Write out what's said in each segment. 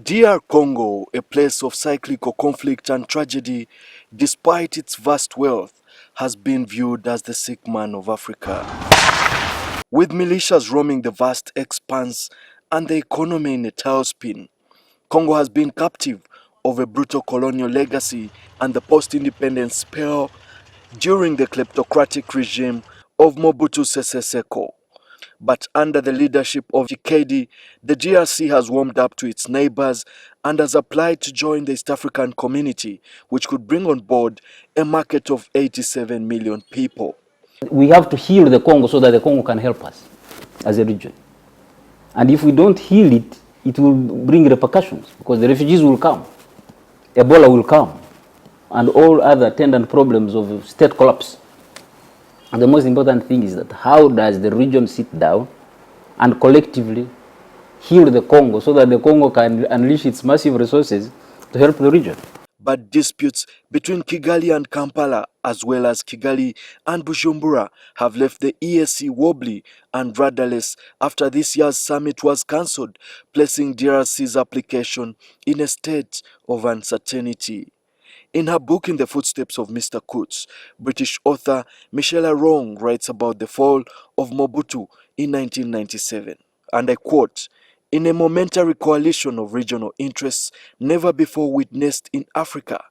DR Congo, a place of cyclical conflict and tragedy, despite its vast wealth, has been viewed as the sick man of Africa. With militias roaming the vast expanse and the economy in a tailspin, Congo has been captive of a brutal colonial legacy and the post-independence spell during the kleptocratic regime of Mobutu Sese Seko. But under the leadership of Tshisekedi, the DRC has warmed up to its neighbors and has applied to join the East African community, which could bring on board a market of 87 million people. We have to heal the Congo so that the Congo can help us as a region. And if we don't heal it, it will bring repercussions because the refugees will come, Ebola will come, and all other attendant problems of state collapse. And the most important thing is that how does the region sit down and collectively heal the Congo so that the Congo can unleash its massive resources to help the region. But disputes between Kigali and Kampala, as well as Kigali and Bujumbura, have left the EAC wobbly and rudderless after this year's summit was cancelled, placing DRC's application in a state of uncertainty. In her book In the Footsteps of Mr. Coates, British author Michelle Arong writes about the fall of Mobutu in 1997. And I quote, "In a momentary coalition of regional interests never before witnessed in Africa,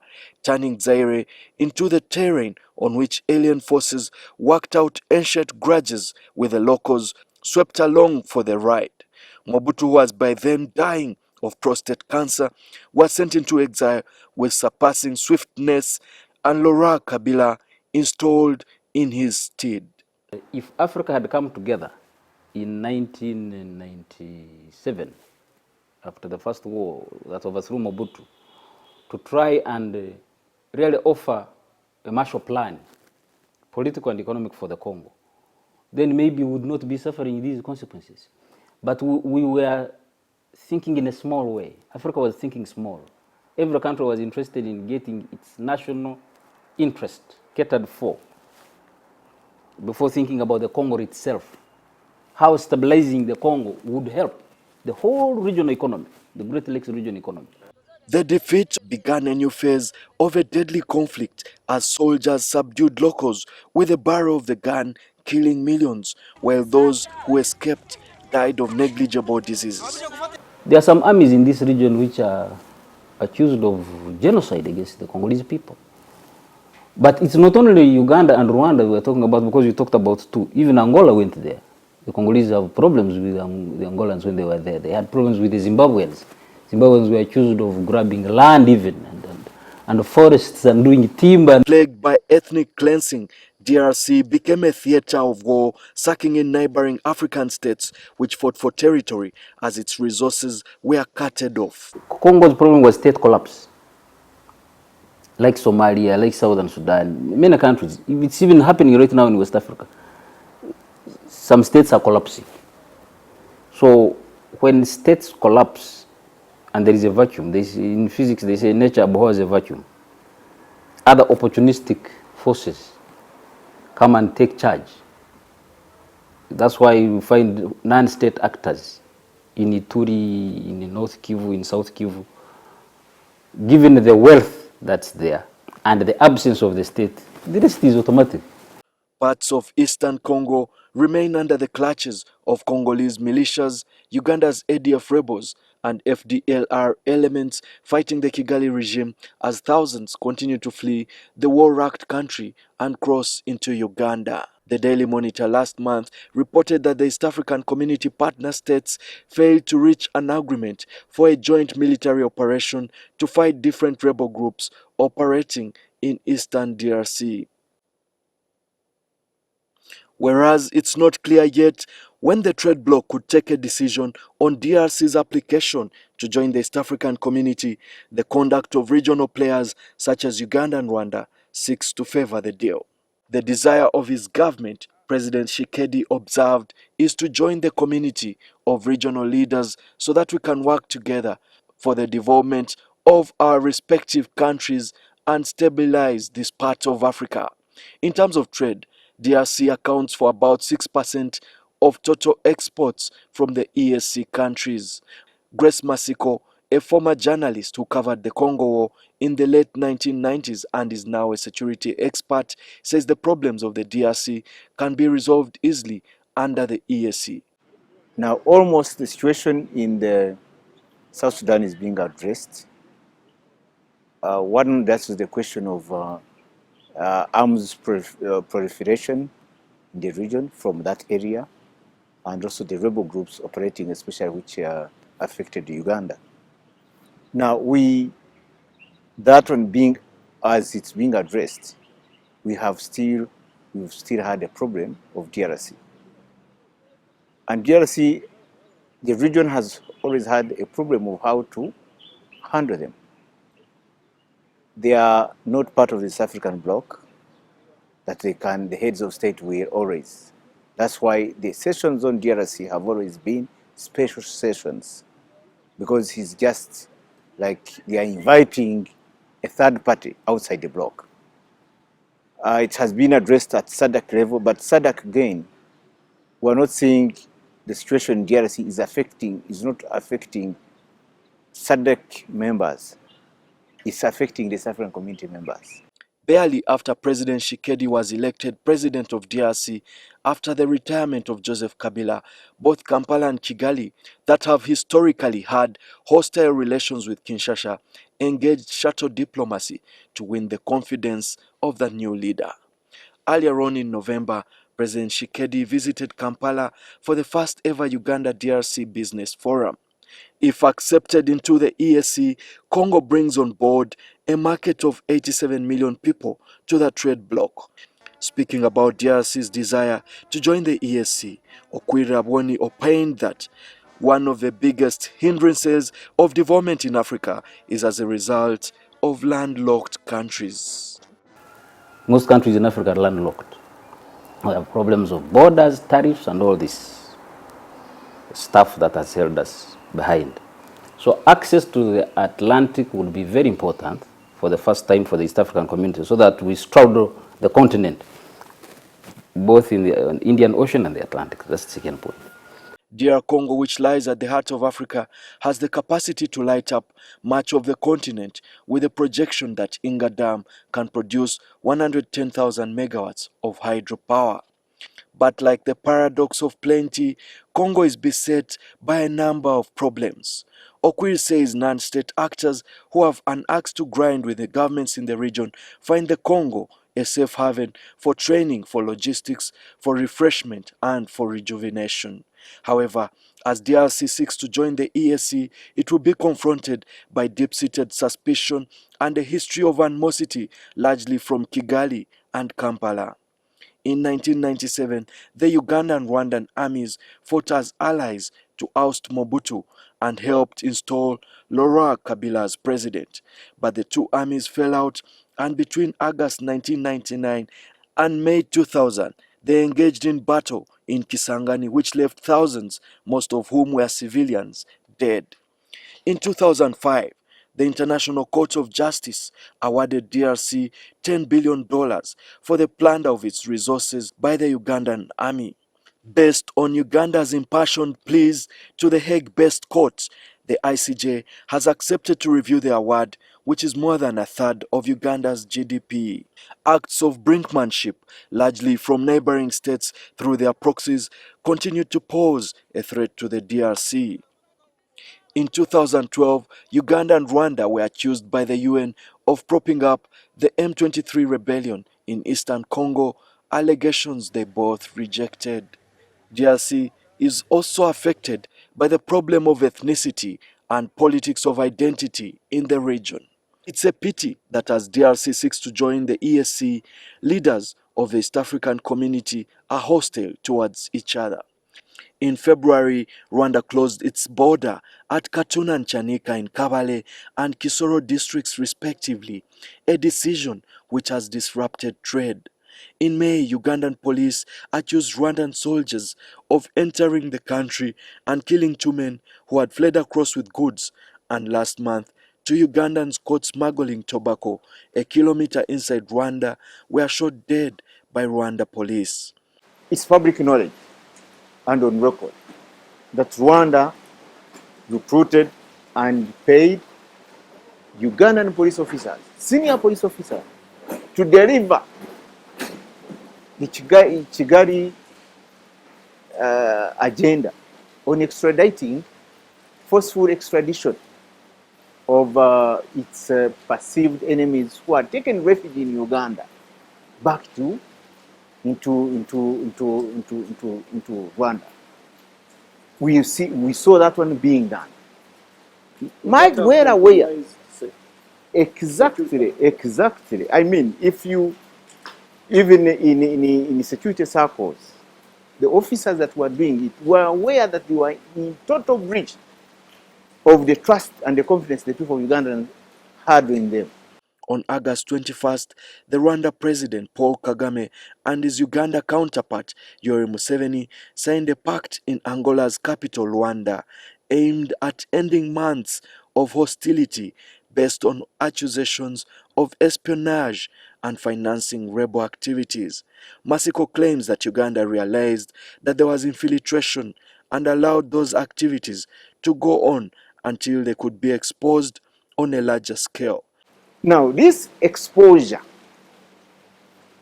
turning Zaire into the terrain on which alien forces worked out ancient grudges with the locals swept along for the ride. Mobutu, who was by then dying of prostate cancer, was sent into exile with surpassing swiftness, and Laurent Kabila installed in his stead." If Africa had come together in 1997, after the first war that overthrew Mobutu, to try and really offer a Marshall Plan, political and economic, for the Congo, then maybe we would not be suffering these consequences. But we were thinking in a small way. Africa was thinking small. Every country was interested in getting its national interest catered for before thinking about the Congo itself. How stabilizing the Congo would help the whole regional economy, the Great Lakes region economy. The defeat began a new phase of a deadly conflict as soldiers subdued locals with the barrel of the gun, killing millions, while those who escaped died of negligible diseases. There are some armies in this region which are accused of genocide against the Congolese people. But it's not only Uganda and Rwanda we're talking about, because we talked about two. Even Angola went there. The Congolese have problems with the Angolans when they were there. They had problems with the Zimbabweans. Zimbabweans were accused of grabbing land even, and forests, and doing timber. Plagued by ethnic cleansing, DRC became a theater of war, sucking in neighboring African states which fought for territory as its resources were carted off. Congo's problem was state collapse. Like Somalia, like Southern Sudan, many countries. It's even happening right now in West Africa. Some states are collapsing. So when states collapse and there is a vacuum, in physics they say nature abhors a vacuum. Other opportunistic forces come and take charge. That's why you find non-state actors in Ituri, in North Kivu, in South Kivu. Given the wealth that's there and the absence of the state, the rest is automatic. Parts of eastern Congo remain under the clutches of Congolese militias, Uganda's ADF rebels, and FDLR elements fighting the Kigali regime as thousands continue to flee the war-racked country and cross into Uganda. The Daily Monitor last month reported that the East African Community partner states failed to reach an agreement for a joint military operation to fight different rebel groups operating in eastern DRC. Whereas it's not clear yet when the trade bloc could take a decision on DRC's application to join the East African Community, the conduct of regional players such as Uganda and Rwanda seeks to favor the deal. The desire of his government, President Tshisekedi observed, is to join the community of regional leaders so that we can work together for the development of our respective countries and stabilize this part of Africa. In terms of trade, DRC accounts for about 6% of total exports from the EAC countries. Grace Masiko, a former journalist who covered the Congo War in the late 1990s and is now a security expert, says the problems of the DRC can be resolved easily under the EAC. Now, almost the situation in the South Sudan is being addressed. One, that's the question of arms proliferation in the region from that area, and also the rebel groups operating, especially which affected Uganda. Now, that one being, as it's being addressed, we've still had a problem of DRC. And DRC, the region has always had a problem of how to handle them. They are not part of the South African bloc that the heads of state will always. That's why the sessions on DRC have always been special sessions, because it's just like they are inviting a third party outside the bloc. It has been addressed at SADC level, but SADC again, we're not seeing the situation in DRC is not affecting SADC members. It's affecting the South African community members. Barely after President Tshisekedi was elected president of DRC after the retirement of Joseph Kabila, both Kampala and Kigali, that have historically had hostile relations with Kinshasa, engaged shuttle diplomacy to win the confidence of the new leader. Earlier on in November, President Tshisekedi visited Kampala for the first ever Uganda-DRC Business Forum. If accepted into the EAC, Congo brings on board a market of 87 million people to the trade bloc. Speaking about DRC's desire to join the EAC, Okwiri opined that one of the biggest hindrances of development in Africa is as a result of landlocked countries. Most countries in Africa are landlocked. We have problems of borders, tariffs, and all this stuff that has held us behind. So access to the Atlantic will be very important for the first time for the East African community, so that we straddle the continent, both in the Indian Ocean and the Atlantic. That's the second point. DR Congo, which lies at the heart of Africa, has the capacity to light up much of the continent, with a projection that Inga Dam can produce 110,000 megawatts of hydropower. But like the paradox of plenty, Congo is beset by a number of problems. Okwiri says non-state actors who have an axe to grind with the governments in the region find the Congo a safe haven for training, for logistics, for refreshment, and for rejuvenation. However, as DRC seeks to join the EAC, it will be confronted by deep-seated suspicion and a history of animosity, largely from Kigali and Kampala. In 1997, the Uganda-Rwandan armies fought as allies to oust Mobutu and helped install Laurent Kabila as president. But the two armies fell out, and between August 1999 and May 2000, they engaged in battle in Kisangani, which left thousands, most of whom were civilians, dead. In 2005, the International Court of Justice awarded DRC $10 billion for the plunder of its resources by the Ugandan army. Based on Uganda's impassioned pleas to the Hague-based court, the ICJ has accepted to review the award, which is more than a third of Uganda's GDP. Acts of brinkmanship, largely from neighboring states through their proxies, continue to pose a threat to the DRC. In 2012, Uganda and Rwanda were accused by the UN of propping up the M23 rebellion in eastern Congo, allegations they both rejected. DRC is also affected by the problem of ethnicity and politics of identity in the region. It's a pity that as DRC seeks to join the EAC, leaders of the East African community are hostile towards each other. In February, Rwanda closed its border at Katuna and Chanika in Kabale and Kisoro districts respectively, a decision which has disrupted trade. In May, Ugandan police accused Rwandan soldiers of entering the country and killing two men who had fled across with goods, and last month, two Ugandans caught smuggling tobacco a kilometer inside Rwanda were shot dead by Rwanda police. It's public knowledge and on record that Rwanda recruited and paid Ugandan police officers, senior police officers, to deliver the Kigali agenda on extraditing, forceful extradition of its perceived enemies who had taken refuge in Uganda back to into Rwanda. We saw that one being done. Might well aware. Exactly. I mean, if you, even in security circles, the officers that were doing it were aware that they were in total breach of the trust and the confidence the people of Uganda had in them. On August 21st, the Rwanda President Paul Kagame and his Uganda counterpart Yoweri Museveni signed a pact in Angola's capital, Luanda, aimed at ending months of hostility based on accusations of espionage and financing rebel activities. Masiko claims that Uganda realized that there was infiltration and allowed those activities to go on until they could be exposed on a larger scale. Now, this exposure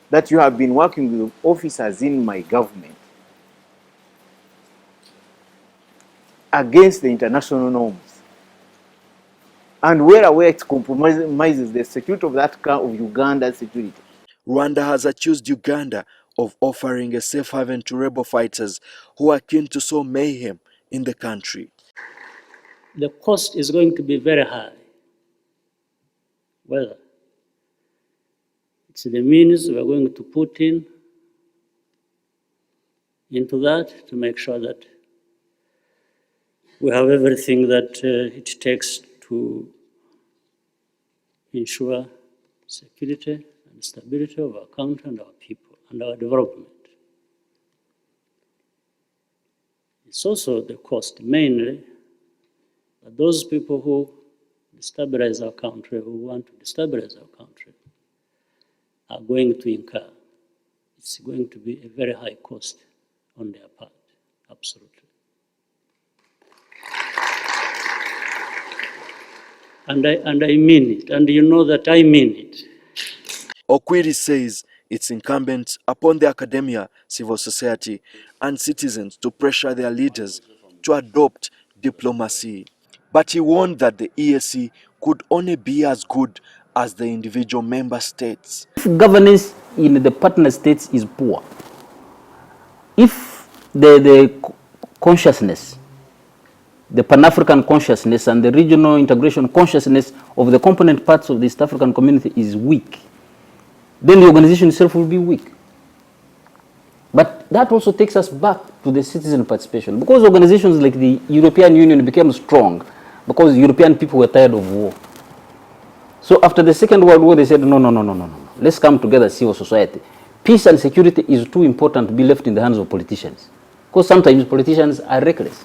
that you have been working with officers in my government against the international norms, and where it compromises the security of of Uganda's security. Rwanda has accused Uganda of offering a safe haven to rebel fighters who are keen to sow mayhem in the country. The cost is going to be very high. Well, it's the means we're going to put into that to make sure that we have everything that it takes to ensure security and stability of our country and our people and our development. It's also the cost mainly that those people who destabilize our country, who want to destabilize our country, are going to incur. It's going to be a very high cost on their part, absolutely. And I mean it, and you know that I mean it. Okwiri says it's incumbent upon the academia, civil society, and citizens to pressure their leaders to adopt diplomacy. But he warned that the EAC could only be as good as the individual member states. If governance in the partner states is poor, if the consciousness, the Pan-African consciousness and the regional integration consciousness of the component parts of the East African community is weak, then the organization itself will be weak. But that also takes us back to the citizen participation, because organizations like the European Union became strong because European people were tired of war. So after the Second World War, they said, no. Let's come together, civil society. Peace and security is too important to be left in the hands of politicians, because sometimes politicians are reckless.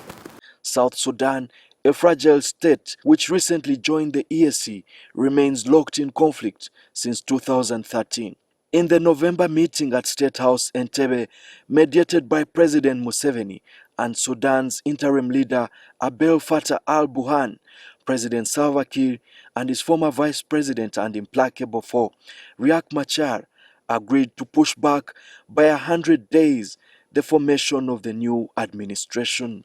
South Sudan, a fragile state which recently joined the EAC, remains locked in conflict since 2013. In the November meeting at State House Entebbe, mediated by President Museveni and Sudan's interim leader Abdel Fattah al-Burhan, President Salva Kiir and his former vice president and implacable foe, Riek Machar, agreed to push back by 100 days the formation of the new administration.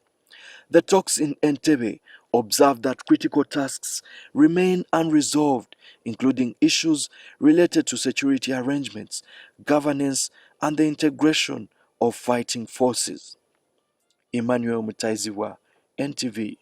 The talks in Entebbe observed that critical tasks remain unresolved, including issues related to security arrangements, governance, and the integration of fighting forces. Emmanuel Mutaiziwa, NTV.